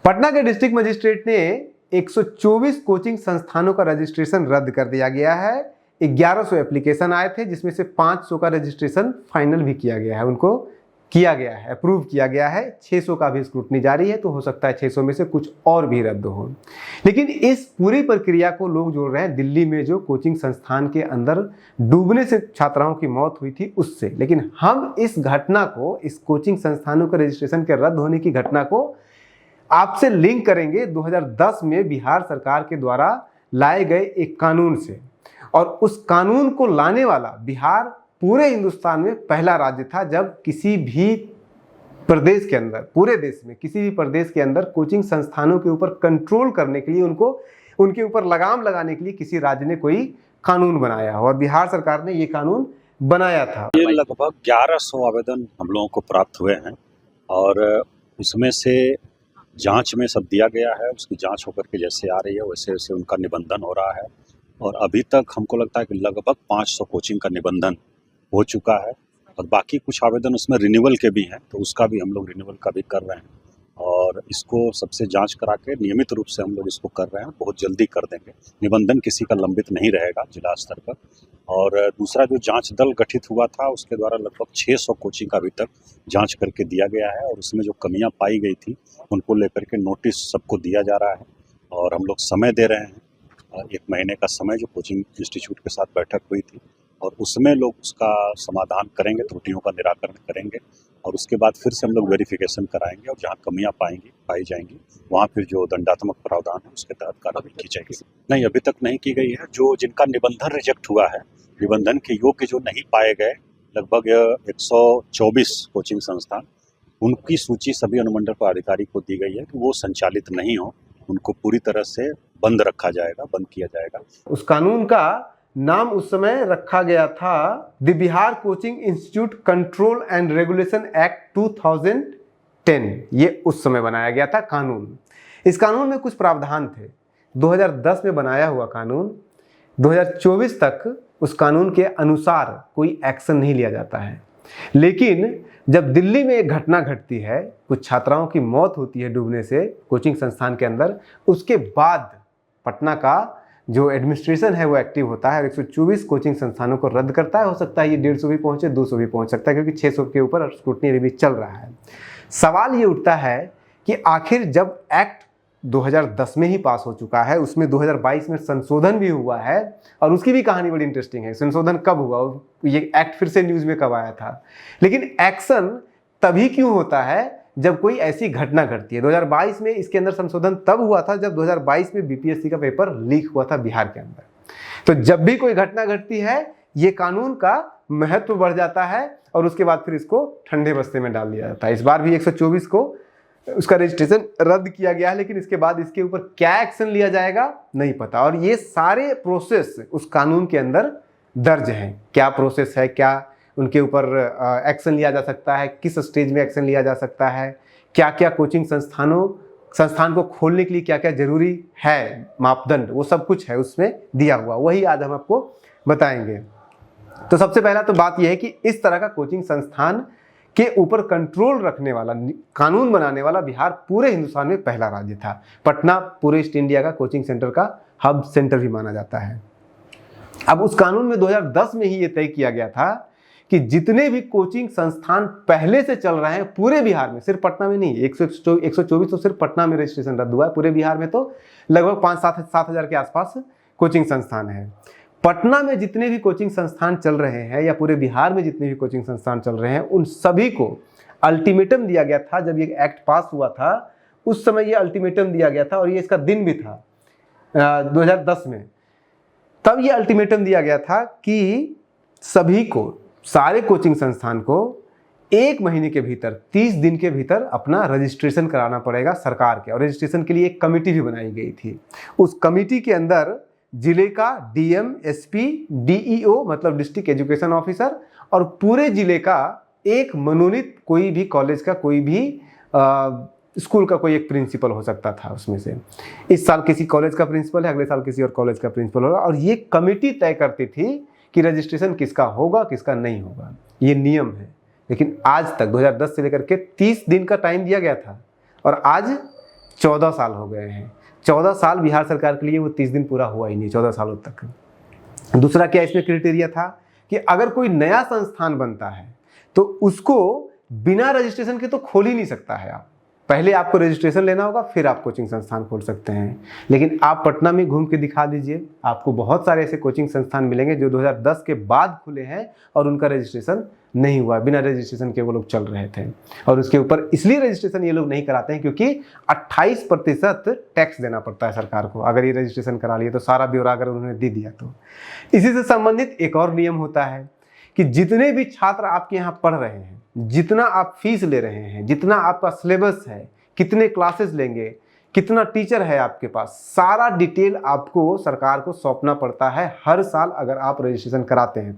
पटना के district magistrate ने 124 coaching संस्थानों का रजिस्ट्रेशन रद्द कर दिया गया है। 1100 एप्लीकेशन आए थे, जिसमें से 500 का रजिस्ट्रेशन फाइनल भी किया गया है, उनको किया गया है, अप्रूव किया गया है। 600 का भी स्क्रूटनी जारी है, तो हो सकता है 600 में से कुछ और भी रद्द हो। लेकिन इस पूरी प्रक्रिया को लोग जोड़ रहे हैं दिल्ली में जो कोचिंग संस्थान के अंदर डूबने से छात्राओं की मौत हुई थी उससे। लेकिन हम इस घटना को, इस कोचिंग संस्थानों के रजिस्ट्रेशन के रद्द होने की घटना को आपसे लिंक करेंगे 2010 में बिहार सरकार के द्वारा लाए गए एक कानून से। और उस कानून को लाने वाला बिहार पूरे हिंदुस्तान में पहला राज्य था, जब किसी भी प्रदेश के अंदर, पूरे देश में किसी भी प्रदेश के अंदर कोचिंग संस्थानों के ऊपर कंट्रोल करने के लिए, उनके ऊपर लगाम लगाने के लिए किसी राज्य ने कोई कानून बनाया। और बिहार सरकार ने ये कानून बनाया था। ये लगभग 1100 आवेदन हम लोगों को प्राप्त हुए हैं और उसमें से जांच में सब दिया गया है। उसकी जांच होकर के जैसे आ रही है वैसे वैसे उनका निबंधन हो रहा है। और अभी तक हमको लगता है कि लगभग 500 कोचिंग का निबंधन हो चुका है और बाकी कुछ आवेदन उसमें रिन्यूअल के भी हैं, तो उसका भी हम लोग रिन्यूअल का भी कर रहे हैं। और इसको सबसे जांच करा के नियमित रूप से हम लोग इसको कर रहे हैं, बहुत जल्दी कर देंगे। निबंधन किसी का लंबित नहीं रहेगा जिला स्तर पर। और दूसरा जो जांच दल गठित हुआ था उसके द्वारा लगभग 600 कोचिंग का अभी तक जांच करके दिया गया है और उसमें जो कमियां पाई गई थी उनको लेकर के नोटिस सबको दिया जा रहा है। और हम लोग समय दे रहे हैं, 1 महीने का समय जो कोचिंग इंस्टीट्यूट के साथ बैठक हुई थी, और उसमें लोग उसका समाधान करेंगे, त्रुटियों का निराकरण करेंगे और उसके बाद फिर से हम लोग वेरिफिकेशन कराएंगे और जहाँ कमियां पाई जाएंगी वहाँ फिर जो दंडात्मक प्रावधान है उसके तहत कार्रवाई की जाएगी। नहीं, अभी तक नहीं की गई है। जो जिनका निबंधन रिजेक्ट हुआ है, निबंधन के योग्य जो नहीं पाए गए, लगभग 124 कोचिंग संस्थान, उनकी सूची सभी अनुमंडल पदाधिकारी को दी गई है कि वो संचालित नहीं हो, उनको पूरी तरह से बंद रखा जाएगा, बंद किया जाएगा। उस कानून का नाम उस समय रखा गया था the Bihar coaching institute control and regulation act 2010। ये उस समय बनाया गया था कानून। इस कानून में कुछ प्रावधान थे। 2010 में बनाया हुआ कानून 2024 तक उस कानून के अनुसार कोई एक्शन नहीं लिया जाता है। लेकिन जब दिल्ली में एक घटना घटती है, कुछ छात्राओं की मौत होती है डूबने से कोचिंग संस्थान के अंदर, उसके बाद पटना का जो एडमिनिस्ट्रेशन है वो एक्टिव होता है और 124 कोचिंग संस्थानों को रद्द करता है। हो सकता है ये 150 भी पहुंचे, 200 भी पहुंच सकता है, क्योंकि 600 के ऊपर स्क्रूटनी अभी भी चल रहा है। सवाल ये उठता है कि आखिर जब एक्ट 2010 में ही पास हो चुका है, उसमें 2022 में संशोधन भी हुआ है और उसकी भी कहानी बड़ी इंटरेस्टिंग है। संशोधन कब हुआ, ये एक्ट फिर से न्यूज़ में कब आया था, लेकिन एक्शन तभी क्यों होता है जब कोई ऐसी घटना घटती है। 2022 में इसके अंदर संशोधन तब हुआ था जब 2022 में बीपीएससी का पेपर लीक हुआ था बिहार के अंदर। तो जब भी कोई घटना घटती है ये कानून का महत्व बढ़ जाता है और उसके बाद फिर इसको ठंडे बस्ते में डाल दिया जाता है। इस बार भी 124 को उसका रजिस्ट्रेशन रद्द किया गया है, लेकिन इसके बाद इसके ऊपर क्या एक्शन लिया जाएगा नहीं पता। और ये सारे प्रोसेस उस कानून के अंदर दर्ज हैं। क्या प्रोसेस है, क्या उनके ऊपर एक्शन लिया जा सकता है, किस स्टेज में एक्शन लिया जा सकता है, क्या क्या कोचिंग संस्थान को खोलने के लिए क्या क्या जरूरी है मापदंड, वो सब कुछ है उसमें दिया हुआ। वही आज हम आपको बताएंगे। तो सबसे पहला तो बात यह है कि इस तरह का कोचिंग संस्थान के ऊपर कंट्रोल रखने वाला, कानून बनाने वाला बिहार पूरे हिंदुस्तान में पहला राज्य था। पटना पूरे ईस्ट इंडिया का कोचिंग सेंटर का हब सेंटर भी माना जाता है। अब उस कानून में 2010 में ही ये तय किया गया था कि जितने भी कोचिंग संस्थान पहले से चल रहे हैं पूरे बिहार में, सिर्फ पटना में नहीं, 124 तो सिर्फ पटना में रजिस्ट्रेशन रद्द हुआ है, पूरे बिहार में तो लगभग 5-7 हज़ार के आसपास कोचिंग संस्थान है। पटना में जितने भी कोचिंग संस्थान चल रहे हैं या पूरे बिहार में जितने भी कोचिंग संस्थान चल रहे हैं, उन सभी को अल्टीमेटम दिया गया था। जब ये एक्ट पास हुआ था उस समय ये अल्टीमेटम दिया गया था और ये इसका दिन भी था 2010 में। तब ये अल्टीमेटम दिया गया था कि सभी को, सारे कोचिंग संस्थान को 1 महीने के भीतर, 30 दिन के भीतर अपना रजिस्ट्रेशन कराना पड़ेगा सरकार के। और रजिस्ट्रेशन के लिए एक कमेटी भी बनाई गई थी। उस कमेटी के अंदर जिले का डीएम, एसपी, डीईओ मतलब डिस्ट्रिक्ट एजुकेशन ऑफिसर और पूरे जिले का एक मनोनीत कोई भी कॉलेज का, कोई भी स्कूल का कोई एक प्रिंसिपल हो सकता था उसमें से। इस साल किसी कॉलेज का प्रिंसिपल है, अगले साल किसी और कॉलेज का प्रिंसिपल होगा। और ये कमेटी तय करती थी कि रजिस्ट्रेशन किसका होगा, किसका नहीं होगा। ये नियम है। लेकिन आज तक 2010 से लेकर के 30 दिन का टाइम दिया गया था और आज 14 साल हो गए हैं। 14 साल बिहार सरकार के लिए वो 30 दिन पूरा हुआ ही नहीं, 14 सालों तक। दूसरा क्या इसमें क्राइटेरिया था कि अगर कोई नया संस्थान बनता है तो उसको बिना रजिस्ट्रेशन के तो खोल ही नहीं सकता है। आप पहले आपको रजिस्ट्रेशन लेना होगा, फिर आप कोचिंग संस्थान खोल सकते हैं। लेकिन आप पटना में घूम के दिखा दीजिए, आपको बहुत सारे ऐसे कोचिंग संस्थान मिलेंगे जो 2010 के बाद खुले हैं और उनका रजिस्ट्रेशन नहीं हुआ, बिना रजिस्ट्रेशन के वो लोग चल रहे थे। और उसके ऊपर इसलिए रजिस्ट्रेशन ये लोग नहीं कराते हैं क्योंकि 28% टैक्स देना पड़ता है सरकार को। अगर ये रजिस्ट्रेशन करा लिए तो सारा ब्यौरा अगर उन्होंने दे दिया तो। इसी से संबंधित एक और नियम होता है कि जितने भी छात्र आपके यहाँ पढ़ रहे हैं, जितना आप फीस ले रहे हैं, जितना आपका सिलेबस है, कितने क्लासेस लेंगे, कितना टीचर है आपके पास, सारा डिटेल आपको सरकार को सौंपना पड़ता है हर साल अगर आप रजिस्ट्रेशन कराते हैं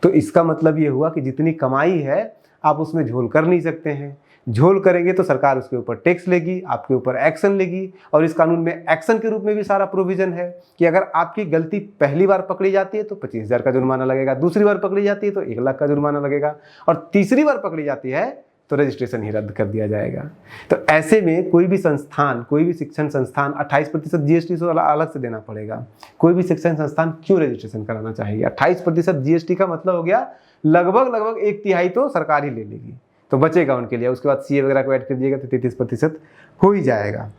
तो इसका मतलब ये हुआ कि जितनी कमाई है आप उसमें झोल कर नहीं सकते हैं। झोल करेंगे तो सरकार उसके ऊपर टैक्स लेगी, आपके ऊपर एक्शन लेगी। और इस कानून में एक्शन के रूप में भी सारा प्रोविजन है कि अगर आपकी गलती पहली बार पकड़ी जाती है तो 25,000 का जुर्माना लगेगा, दूसरी बार पकड़ी जाती है तो 1 लाख का जुर्माना लगेगा, और तीसरी बार पकड़ी जाती है तो रजिस्ट्रेशन ही रद्द कर दिया जाएगा। तो ऐसे में कोई भी संस्थान, कोई भी शिक्षण संस्थान 28% जीएसटी से अलग से देना पड़ेगा। कोई भी शिक्षण संस्थान क्यों रजिस्ट्रेशन कराना चाहिए? 28% जीएसटी का मतलब हो गया लगभग 1/3 तो सरकार ही ले लेगी, तो बचेगा उनके लिए। उसके बाद सीए वगैरह को ऐड कर दीजिएगा तो 33% हो ही जाएगा।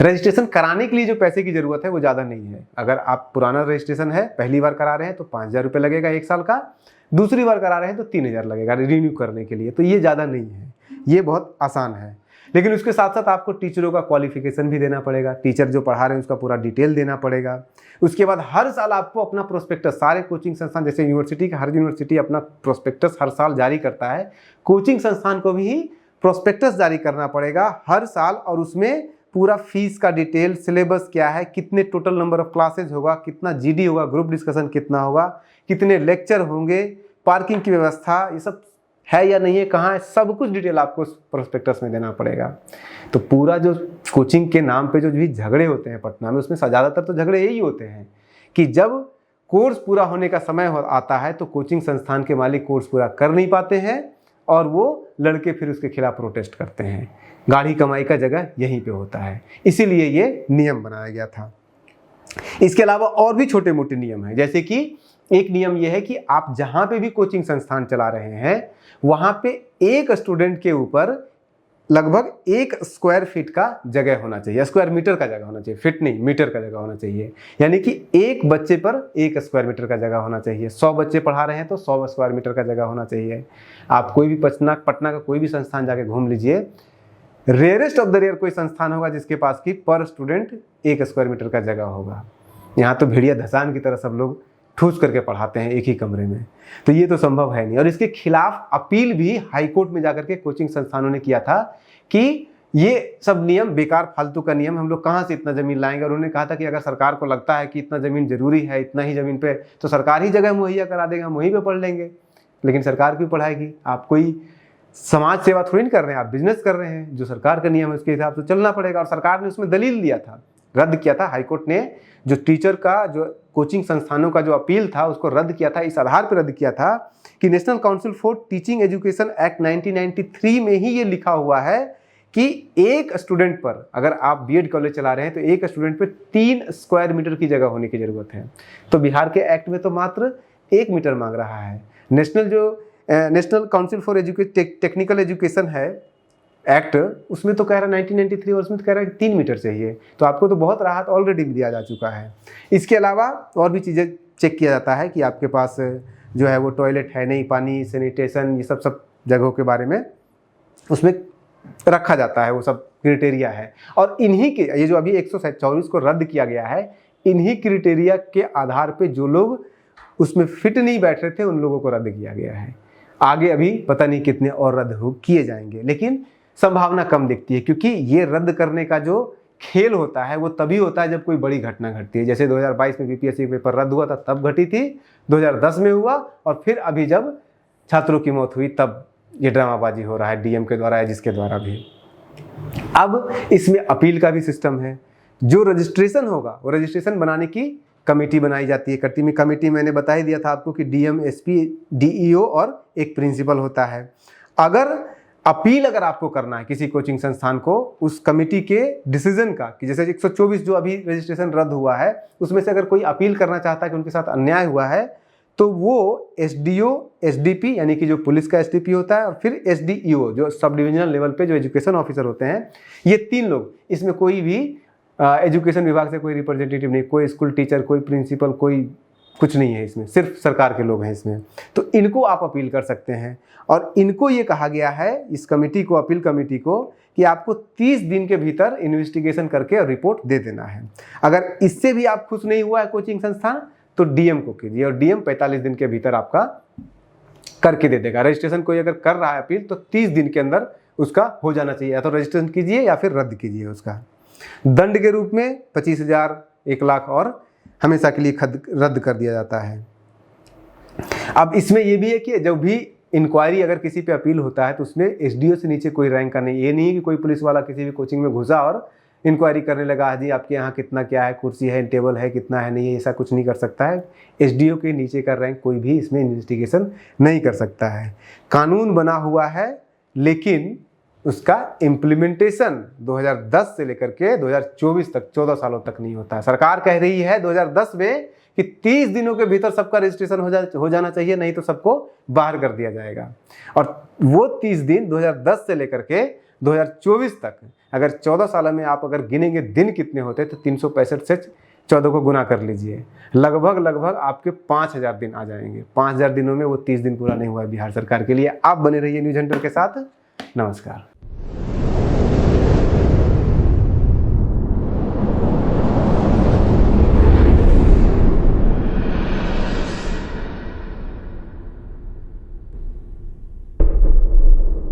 रजिस्ट्रेशन कराने के लिए जो पैसे की जरूरत है वो ज़्यादा नहीं है। अगर आप पुराना रजिस्ट्रेशन है, पहली बार करा रहे हैं तो 5,000 रुपये लगेगा 1 साल का, दूसरी बार करा रहे हैं तो 3,000 लगेगा रिन्यू करने के लिए। तो ये ज़्यादा नहीं है, ये बहुत आसान है। लेकिन उसके साथ साथ आपको टीचरों का क्वालिफिकेशन भी देना पड़ेगा, टीचर जो पढ़ा रहे हैं उसका पूरा डिटेल देना पड़ेगा। उसके बाद हर साल आपको अपना प्रोस्पेक्टस, सारे कोचिंग संस्थान जैसे यूनिवर्सिटी का, हर यूनिवर्सिटी अपना प्रोस्पेक्टस हर साल जारी करता है, कोचिंग संस्थान को भी प्रोस्पेक्टस जारी करना पड़ेगा हर साल। और उसमें पूरा फीस का डिटेल, सिलेबस क्या है, कितने टोटल नंबर ऑफ क्लासेज होगा, कितना जीडी होगा, ग्रुप डिस्कशन कितना होगा, कितने लेक्चर होंगे, पार्किंग की व्यवस्था, ये सब है या नहीं है, कहाँ है, सब कुछ डिटेल आपको प्रोस्पेक्टस में देना पड़ेगा। तो पूरा जो कोचिंग के नाम पे जो भी झगड़े होते हैं पटना में, उसमें ज़्यादातर तो झगड़े यही होते हैं कि जब कोर्स पूरा होने का समय आता है तो कोचिंग संस्थान के मालिक कोर्स पूरा कर नहीं पाते हैं और वो लड़के फिर उसके खिलाफ प्रोटेस्ट करते हैं। गाढ़ी कमाई का जगह यहीं पे होता है, इसीलिए ये नियम बनाया गया था। इसके अलावा और भी छोटे मोटे नियम हैं, जैसे कि एक नियम यह है कि आप जहां पे भी कोचिंग संस्थान चला रहे हैं वहां पे एक स्टूडेंट के ऊपर लगभग 1 स्क्वायर फीट का जगह होना चाहिए, स्क्वायर मीटर का जगह होना चाहिए, फीट नहीं मीटर का जगह होना चाहिए। यानी कि एक बच्चे पर 1 स्क्वायर मीटर का जगह होना चाहिए। 100 बच्चे पढ़ा रहे हैं तो 100 स्क्वायर मीटर का जगह होना चाहिए। आप कोई भी पटना का कोई भी संस्थान जाके घूम लीजिए, रेयरेस्ट ऑफ द रेयर कोई संस्थान होगा जिसके पास की पर स्टूडेंट 1 स्क्वायर मीटर का जगह होगा। यहाँ तो भेड़िया धसान की तरह सब लोग ठूस करके पढ़ाते हैं एक ही कमरे में, तो ये तो संभव है नहीं। और इसके खिलाफ अपील भी हाई कोर्ट में जाकर के कोचिंग संस्थानों ने किया था कि ये सब नियम बेकार, फालतू का नियम, हम लोग कहाँ से इतना ज़मीन लाएंगे। और उन्होंने कहा था कि अगर सरकार को लगता है कि इतना ज़मीन जरूरी है, इतना ही ज़मीन पे तो सरकार ही जगह मुहैया करा देगा, हम वहीं पर पढ़ लेंगे। लेकिन सरकार क्यों पढ़ाएगी? आप कोई समाज सेवा थोड़ी नहीं कर रहे हैं, आप बिजनेस कर रहे हैं। जो सरकार का नियम है उसके हिसाब से चलना पड़ेगा। और सरकार ने उसमें दलील दिया था, रद्द किया था। हाईकोर्ट ने जो टीचर का, जो कोचिंग संस्थानों का जो अपील था उसको रद्द किया था। इस आधार पर रद्द किया था कि national council for teaching education act 1993 में ही ये लिखा हुआ है कि एक स्टूडेंट पर, अगर आप बीएड कॉलेज चला रहे हैं तो एक स्टूडेंट पर 3 स्क्वायर मीटर की जगह होने की जरूरत है। तो बिहार के एक्ट में तो मात्र 1 मीटर मांग रहा है। National council for technical education है एक्ट, उसमें तो कह रहा है 1993 और उसमें तो कह रहा है कि 3 मीटर चाहिए। तो आपको तो बहुत राहत ऑलरेडी दिया जा चुका है। इसके अलावा और भी चीज़ें चेक किया जाता है कि आपके पास जो है वो टॉयलेट है नहीं, पानी, सैनिटेशन, ये सब जगहों के बारे में उसमें रखा जाता है, वो सब क्राइटेरिया है। और इन्हीं के, ये जो अभी 124 को रद्द किया गया है, इन्हीं क्राइटेरिया के आधार पर जो लोग उसमें फिट नहीं बैठ रहे थे उन लोगों को रद्द किया गया है। आगे अभी पता नहीं कितने और रद्द किए जाएंगे, लेकिन संभावना कम दिखती है क्योंकि ये रद्द करने का जो खेल होता है वो तभी होता है जब कोई बड़ी घटना घटती है। जैसे 2022 में बीपीएससी पेपर रद्द हुआ था तब घटी थी, 2010 में हुआ, और फिर अभी जब छात्रों की मौत हुई तब ये ड्रामाबाजी हो रहा है डीएम के द्वारा या जिसके द्वारा भी। अब इसमें अपील का भी सिस्टम है। जो रजिस्ट्रेशन होगा वो रजिस्ट्रेशन बनाने की कमेटी बनाई जाती है। कमेटी मैंने बता ही दिया था आपको कि डीएम, एसपी, डीईओ और एक प्रिंसिपल होता है। अगर अपील अगर आपको करना है किसी कोचिंग संस्थान को उस कमेटी के डिसीजन का, कि जैसे 124 जो अभी रजिस्ट्रेशन रद्द हुआ है उसमें से अगर कोई अपील करना चाहता है कि उनके साथ अन्याय हुआ है, तो वो एसडीओ, एसडीपी यानी कि जो पुलिस का एसडीपी होता है, और फिर एसडीईओ जो सब डिविजनल लेवल पे जो एजुकेशन ऑफिसर होते हैं, ये 3 लोग, इसमें कोई भी एजुकेशन विभाग से कोई रिप्रेजेंटेटिव नहीं, कोई स्कूल टीचर, कोई प्रिंसिपल, कोई कुछ नहीं है इसमें, सिर्फ सरकार के लोग हैं इसमें। तो इनको आप अपील कर सकते हैं, और इनको ये कहा गया है, इस कमेटी को, अपील कमेटी को, कि आपको 30 दिन के भीतर इन्वेस्टिगेशन करके और रिपोर्ट दे देना है। अगर इससे भी आप खुश नहीं हुआ है कोचिंग संस्थान, तो डीएम को कीजिए, और डीएम 45 दिन के भीतर आपका करके दे देगा। रजिस्ट्रेशन कोई अगर कर रहा है अपील, तो 30 दिन के अंदर उसका हो जाना चाहिए, या तो रजिस्ट्रेशन कीजिए या फिर रद्द कीजिए उसका। दंड के रूप में 25,000, 1 लाख और हमेशा के लिए रद्द कर दिया जाता है। अब इसमें यह भी है कि जब भी इंक्वायरी अगर किसी पे अपील होता है तो उसमें एसडीओ से नीचे कोई रैंक का नहीं। ये नहीं है कि कोई पुलिस वाला किसी भी कोचिंग में घुसा और इंक्वायरी करने लगा, जी आपके यहाँ कितना क्या है, कुर्सी है, टेबल है, कितना है, नहीं है, ऐसा कुछ नहीं कर सकता है। एसडीओ के नीचे का रैंक कोई भी इसमें इन्वेस्टिगेशन नहीं कर सकता है। कानून बना हुआ है, लेकिन उसका इम्प्लीमेंटेशन 2010 से लेकर के 2024 तक, 14 सालों तक नहीं होता है। सरकार कह रही है 2010 में कि 30 दिनों के भीतर सबका रजिस्ट्रेशन हो जाना चाहिए, नहीं तो सबको बाहर कर दिया जाएगा। और वो 30 दिन 2010 से लेकर के 2024 तक, अगर 14 साल में आप अगर गिनेंगे दिन कितने होते, तो 365 से 14 को गुना कर लीजिए, लगभग आपके 5000 दिन आ जाएंगे। 5000 दिनों में वो 30 दिन पूरा नहीं हुआ है बिहार सरकार के लिए। आप बने रहिए न्यूज़ हंटर के साथ। नमस्कार।